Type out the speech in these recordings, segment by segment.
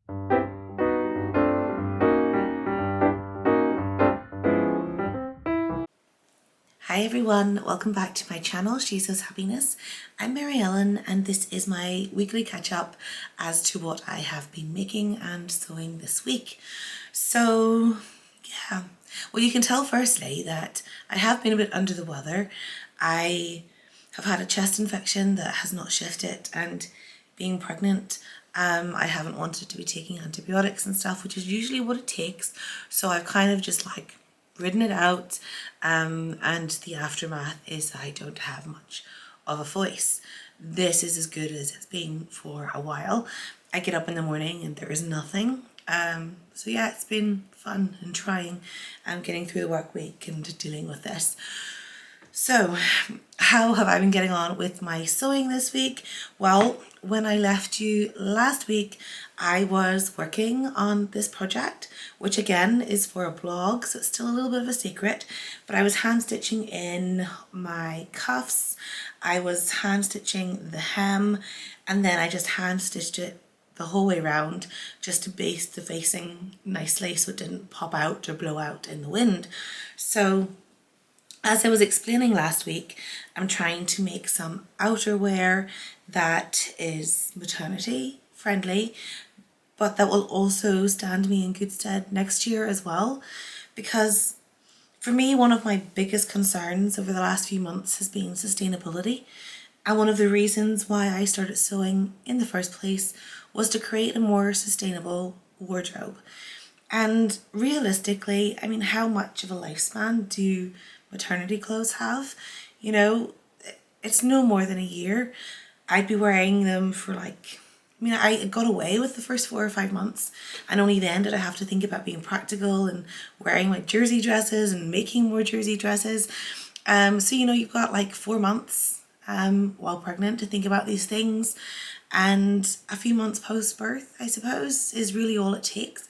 Hi everyone, welcome back to my channel, She Sews Happiness. I'm Mary Ellen and this is my weekly catch up as to what I have been making and sewing this week. So yeah, well, you can tell firstly that I have been a bit under the weather. I have had a chest infection that has not shifted, and being pregnant, I haven't wanted to be taking antibiotics and stuff, which is usually what it takes. So I've kind of just like ridden it out, and the aftermath is I don't have much of a voice. This is as good as it's been for a while. I get up in the morning and there is nothing. So yeah, it's been fun and trying, getting through the work week and dealing with this. So, how have I been getting on with my sewing this week? Well, when I left you last week, I was working on this project, which again is for a blog, so it's still a little bit of a secret, but I was hand stitching in my cuffs, I was hand stitching the hem, and then I just hand stitched it the whole way around just to baste the facing nicely so it didn't pop out or blow out in the wind. So as I was explaining last week, I'm trying to make some outerwear that is maternity friendly, but that will also stand me in good stead next year as well. Because for me, one of my biggest concerns over the last few months has been sustainability. And one of the reasons why I started sewing in the first place was to create a more sustainable wardrobe. And realistically, I mean, how much of a lifespan do maternity clothes have? You know, it's no more than a year. I'd be wearing them for like, I mean, I got away with the first 4 or 5 months, and only then did I have to think about being practical and wearing like jersey dresses and making more jersey dresses. So, you know, you've got like 4 months while pregnant to think about these things, and a few months post-birth, I suppose, is really all it takes.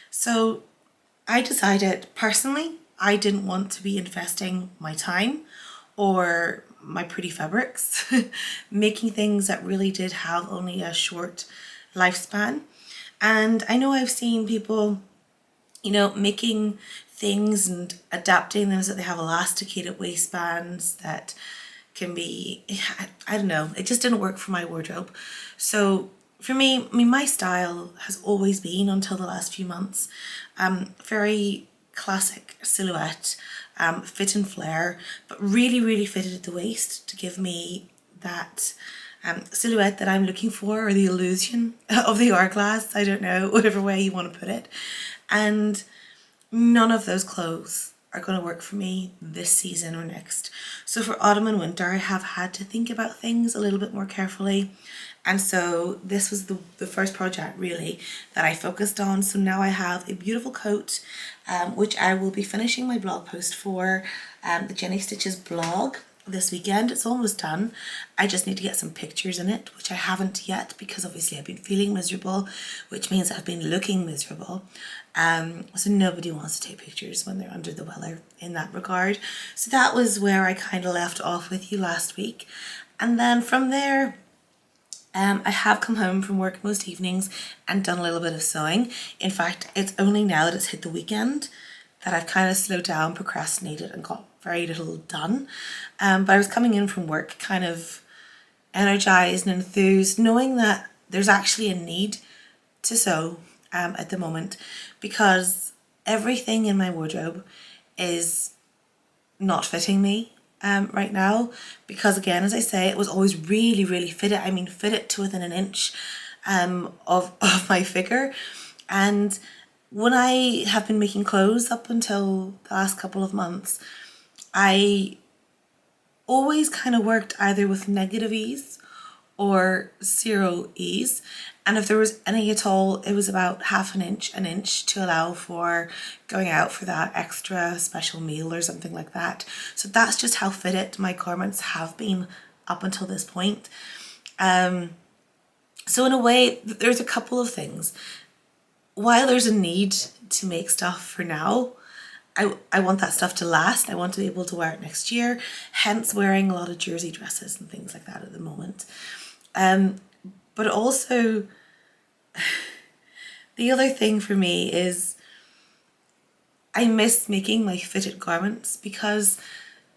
So I decided personally I didn't want to be investing my time or my pretty fabrics making things that really did have only a short lifespan. And I know I've seen people, you know, making things and adapting them so that they have elasticated waistbands that can be, I don't know, it just didn't work for my wardrobe. So for me, I mean, my style has always been, until the last few months, very classic silhouette, fit and flare, but really, really fitted at the waist to give me that silhouette that I'm looking for, or the illusion of the hourglass, I don't know, whatever way you want to put it. And none of those clothes are going to work for me this season or next. So for autumn and winter, I have had to think about things a little bit more carefully. And so this was the first project really that I focused on. So now I have a beautiful coat, which I will be finishing my blog post for, the Jenny Stitches blog this weekend. It's almost done. I just need to get some pictures in it, which I haven't yet because obviously I've been feeling miserable, which means I've been looking miserable. So nobody wants to take pictures when they're under the weather in that regard. So that was where I kind of left off with you last week. And then from there, I have come home from work most evenings and done a little bit of sewing. In fact, it's only now that it's hit the weekend that I've kind of slowed down, procrastinated, and got very little done. But I was coming in from work kind of energized and enthused, knowing that there's actually a need to sew at the moment, because everything in my wardrobe is not fitting me right now, because again, as I say, it was always really, really fitted. I mean, fitted to within an inch of my figure. And when I have been making clothes up until the last couple of months, I always kind of worked either with negative ease or zero ease, and if there was any at all, it was about half an inch to allow for going out for that extra special meal or something like that. So that's just how fitted my garments have been up until this point. So in a way, there's a couple of things. While there's a need to make stuff for now, I want that stuff to last. I want to be able to wear it next year, hence wearing a lot of jersey dresses and things like that at the moment. But also, The other thing for me is I miss making my fitted garments, because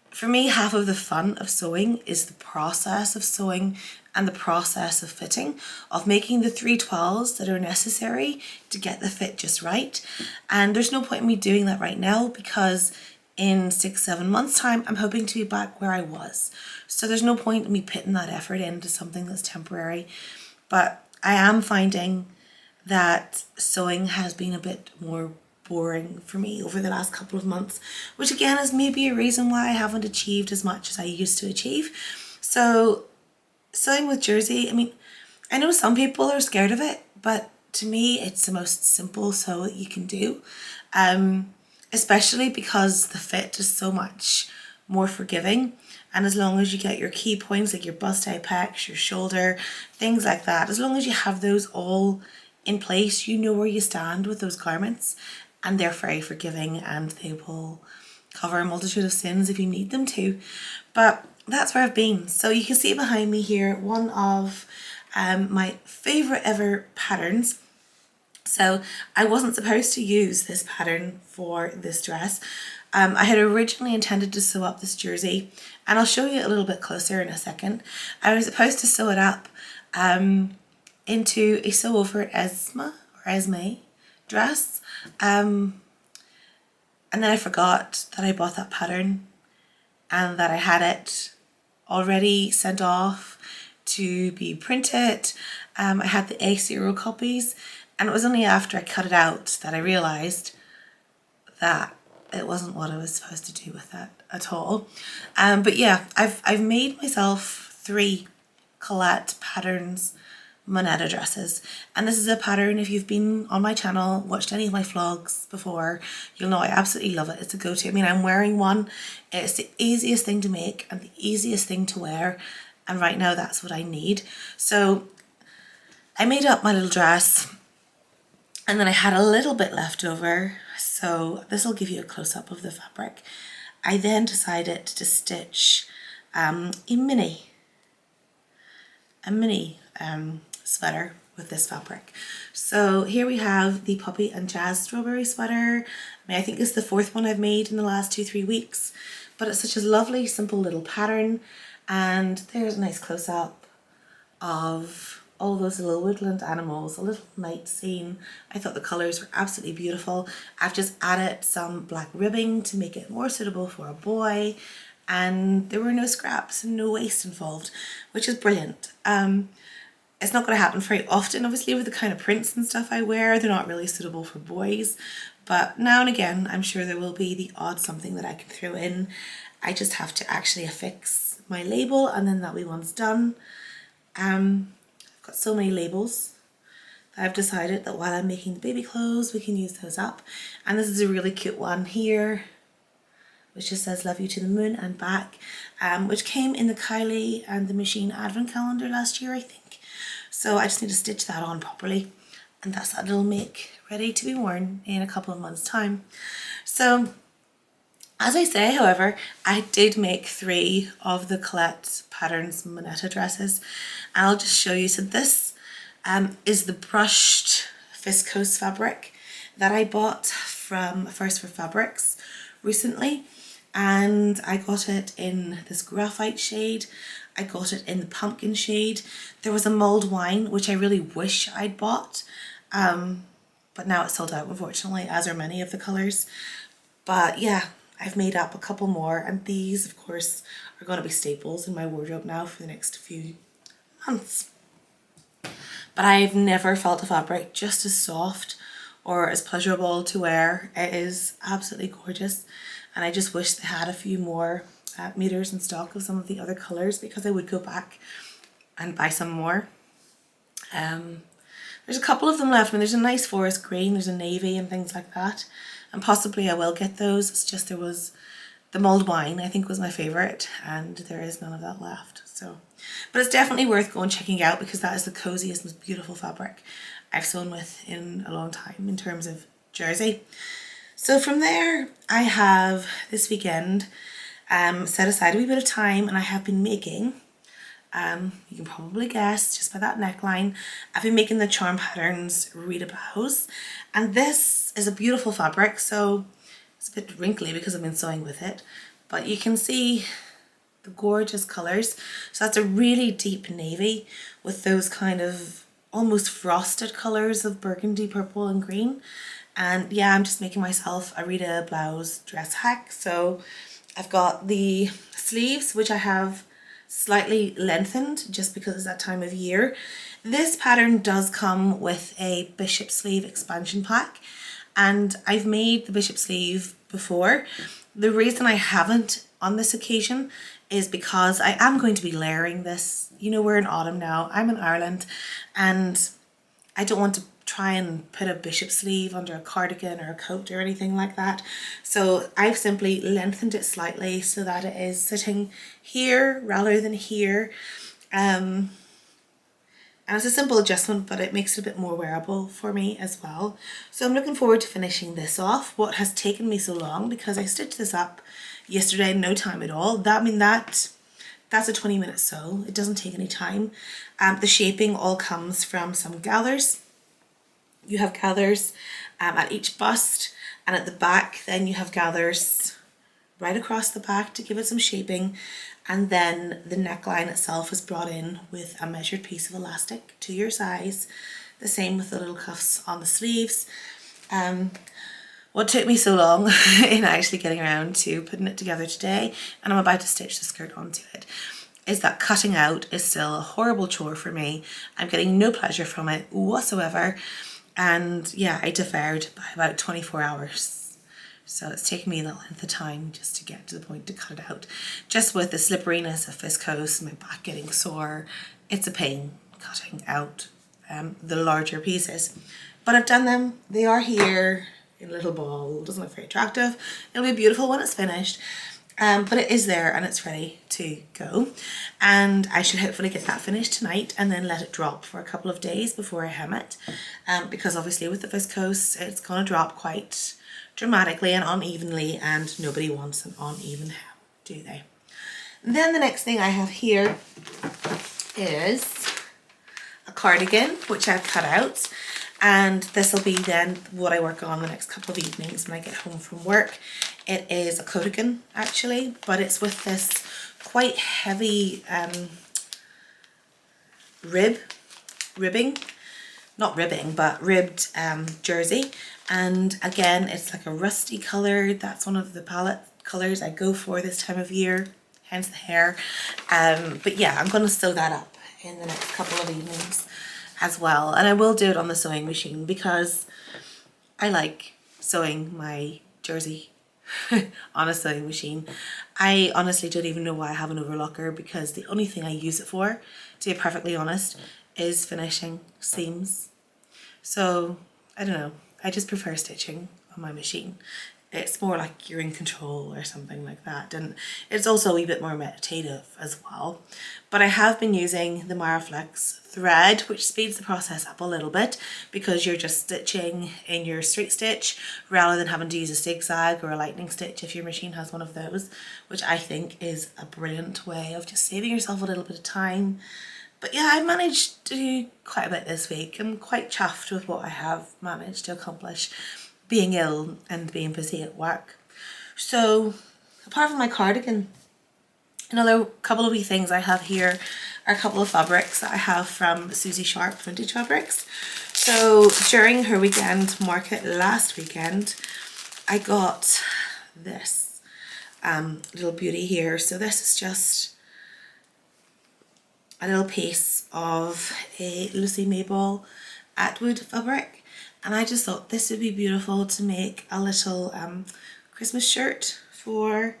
for me, half of the fun of sewing is the process of sewing and the process of fitting, of making the 312s that are necessary to get the fit just right. And there's no point in me doing that right now, because in 6-7 months time, I'm hoping to be back where I was. So there's no point in me putting that effort into something that's temporary. But I am finding that sewing has been a bit more boring for me over the last couple of months, which again is maybe a reason why I haven't achieved as much as I used to achieve. So sewing with jersey, I mean, I know some people are scared of it, but to me it's the most simple sew that you can do, especially because the fit is so much more forgiving. And as long as you get your key points like your bust apex, your shoulder, things like that, as long as you have those all in place, you know where you stand with those garments, and they're very forgiving and they will cover a multitude of sins if you need them to. But that's where I've been. So you can see behind me here one of my favourite ever patterns. So I wasn't supposed to use this pattern for this dress. I had originally intended to sew up this jersey, and I'll show you a little bit closer in a second. I was supposed to sew it up into a sew over Esme dress, and then I forgot that I bought that pattern and that I had it already sent off to be printed. I had the A0 copies, and it was only after I cut it out that I realised that it wasn't what I was supposed to do with that at all. But yeah, I've made myself 3 Colette patterns Monetta dresses, and this is a pattern, if you've been on my channel, watched any of my vlogs before, you'll know I absolutely love it. It's a go-to. I mean, I'm wearing one. It's the easiest thing to make and the easiest thing to wear, and right now that's what I need. So I made up my little dress, and then I had a little bit left over, so this will give you a close-up of the fabric. I then decided to stitch a mini sweater with this fabric. So here we have the Puppy and Jazz strawberry sweater. I mean, I think it's the 4th one I've made in the last 2-3 weeks, but it's such a lovely simple little pattern, and there's a nice close-up of all those little woodland animals, a little night scene. I thought the colours were absolutely beautiful. I've just added some black ribbing to make it more suitable for a boy, and there were no scraps and no waste involved, which is brilliant. It's not going to happen very often, obviously, with the kind of prints and stuff I wear. They're not really suitable for boys, but now and again I'm sure there will be the odd something that I can throw in. I just have to actually affix my label, and then that wee one's done. I've got so many labels that I've decided that while I'm making the baby clothes, we can use those up. And this is a really cute one here, which just says love you to the moon and back, which came in the Kylie and the Machine advent calendar last year, I think. So I just need to stitch that on properly, and that's that it'll make ready to be worn in a couple of months time. So as I say, however, I did make 3 of the Colette Patterns Monetta dresses, and I'll just show you. So this is the brushed viscose fabric that I bought from First for Fabrics recently, and I got it in this graphite shade. I got it in the pumpkin shade. There was a mulled wine, which I really wish I'd bought, but now it's sold out, unfortunately, as are many of the colours. But yeah, I've made up a couple more, and these, of course, are going to be staples in my wardrobe now for the next few months. But I've never felt a fabric just as soft or as pleasurable to wear. It is absolutely gorgeous, and I just wish they had a few more meters in stock of some of the other colours, because I would go back and buy some more. There's a couple of them left. I mean, there's a nice forest green, there's a navy and things like that, and possibly I will get those. It's just there was the mulled wine, I think, was my favourite, and there is none of that left. So, but it's definitely worth going checking out, because that is the coziest, most beautiful fabric I've sewn with in a long time in terms of jersey. So from there, I have this weekend set aside a wee bit of time, and I have been making You can probably guess just by that neckline. I've been making the charm patterns Rita Bows, and this is a beautiful fabric, so it's a bit wrinkly because I've been sewing with it, but you can see the gorgeous colours. So that's a really deep navy with those kind of almost frosted colours of burgundy, purple and green. And yeah, I'm just making myself a Rita blouse dress hack. So I've got the sleeves, which I have slightly lengthened just because it's that time of year. This pattern does come with a bishop sleeve expansion pack, and I've made the bishop sleeve before. The reason I haven't on this occasion is because I am going to be layering this. You know, we're in autumn now, I'm in Ireland, and I don't want to try and put a bishop sleeve under a cardigan or a coat or anything like that. So I've simply lengthened it slightly so that it is sitting here rather than here. And it's a simple adjustment, but it makes it a bit more wearable for me as well. So I'm looking forward to finishing this off. What has taken me so long, because I stitched this up yesterday in no time at all. That's a 20-minute sew. It doesn't take any time. The shaping all comes from some gathers. You have gathers at each bust, and at the back then you have gathers right across the back to give it some shaping, and then the neckline itself is brought in with a measured piece of elastic to your size. The same with the little cuffs on the sleeves. What took me so long in actually getting around to putting it together today, and I'm about to stitch the skirt onto it, is that cutting out is still a horrible chore for me. I'm getting no pleasure from it whatsoever. And yeah, I deferred by about 24 hours. So it's taken me that length of time just to get to the point to cut it out. Just with the slipperiness of viscose, my back getting sore, it's a pain cutting out the larger pieces. But I've done them, they are here in a little ball. It doesn't look very attractive. It'll be beautiful when it's finished. But it is there and it's ready to go, and I should hopefully get that finished tonight and then let it drop for a couple of days before I hem it, because obviously with the viscose it's going to drop quite dramatically and unevenly, and nobody wants an uneven hem, do they? Then the next thing I have here is a cardigan which I've cut out, and this will be then what I work on the next couple of evenings when I get home from work. It is a coatigan actually, but it's with this quite heavy ribbing, not ribbing, but ribbed jersey. And again, it's like a rusty colour. That's one of the palette colours I go for this time of year, hence the hair. But yeah, I'm going to sew that up in the next couple of evenings as well. And I will do it on the sewing machine because I like sewing my jersey on a sewing machine. I honestly don't even know why I have an overlocker, because the only thing I use it for, to be perfectly honest, is finishing seams. So I don't know, I just prefer stitching on my machine. It's more like you're in control or something like that, and it's also a wee bit more meditative as well. But I have been using the Maraflex thread, which speeds the process up a little bit because you're just stitching in your straight stitch rather than having to use a zigzag or a lightning stitch if your machine has one of those, which I think is a brilliant way of just saving yourself a little bit of time. But yeah, I managed to do quite a bit this week. I'm quite chuffed with what I have managed to accomplish, being ill and being busy at work. So apart from my cardigan, another couple of wee things I have here are a couple of fabrics that I have from Susie Sharp Vintage Fabrics. So during her weekend market last weekend, I got this little beauty here. So this is just a little piece of a Lucy Mayball Atwood fabric. And I just thought this would be beautiful to make a little Christmas shirt for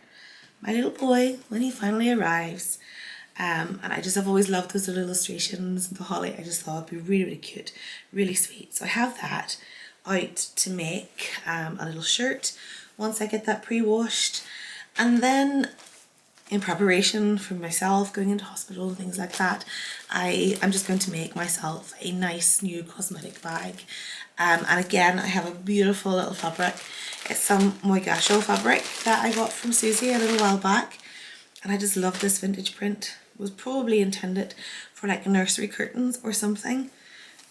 my little boy when he finally arrives. And I just have always loved those little illustrations, the holly. I just thought it'd be really, really cute, really sweet. So I have that out to make a little shirt once I get that pre-washed. And then in preparation for myself going into hospital and things like that, I'm just going to make myself a nice new cosmetic bag. And again, I have a beautiful little fabric. It's some Moigasho fabric that I got from Susie a little while back, and I just love this vintage print. was probably intended for like nursery curtains or something,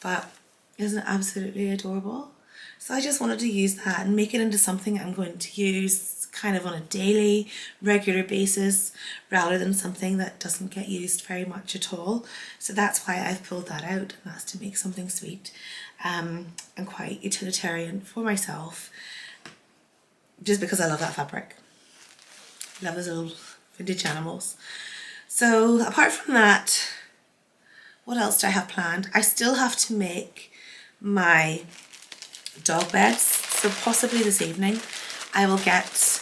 but isn't it absolutely adorable? So I just wanted to use that and make it into something I'm going to use kind of on a daily, regular basis, rather than something that doesn't get used very much at all. So that's why I've pulled that out, and that's to make something sweet and quite utilitarian for myself, just because I love that fabric. Love those little vintage animals. So apart from that, what else do I have planned? I still have to make my dog beds, so possibly this evening I will get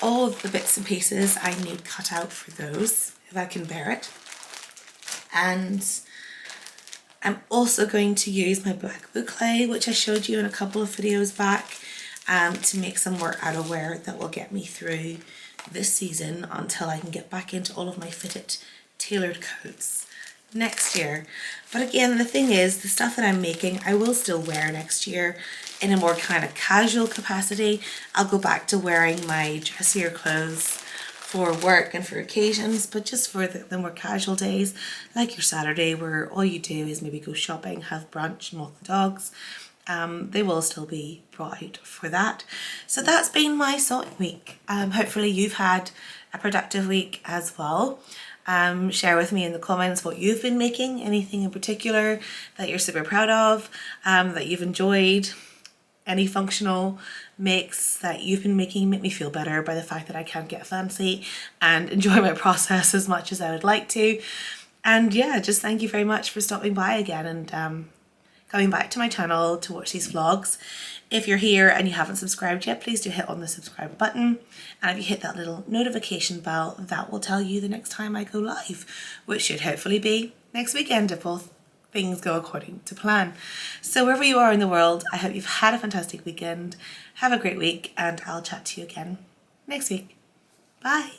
all of the bits and pieces I need cut out for those, if I can bear it. And I'm also going to use my black boucle, which I showed you in a couple of videos back, to make some more outerwear that will get me through this season until I can get back into all of my fitted tailored coats next year. But again, the thing is, the stuff that I'm making I will still wear next year in a more kind of casual capacity. I'll go back to wearing my dressier clothes for work and for occasions, but just for the more casual days, like your Saturday where all you do is maybe go shopping, have brunch and walk the dogs, they will still be brought out for that. So that's been my sewing week. Hopefully you've had a productive week as well. Share with me in the comments what you've been making, anything in particular that you're super proud of, that you've enjoyed, any functional makes that you've been making. Make me feel better by the fact that I can't get fancy and enjoy my process as much as I would like to. And yeah, just thank you very much for stopping by again and coming back to my channel to watch these vlogs. If you're here and you haven't subscribed yet, please do hit on the subscribe button. And if you hit that little notification bell, that will tell you the next time I go live, which should hopefully be next weekend if both things go according to plan. So wherever you are in the world, I hope you've had a fantastic weekend. Have a great week, and I'll chat to you again next week. Bye.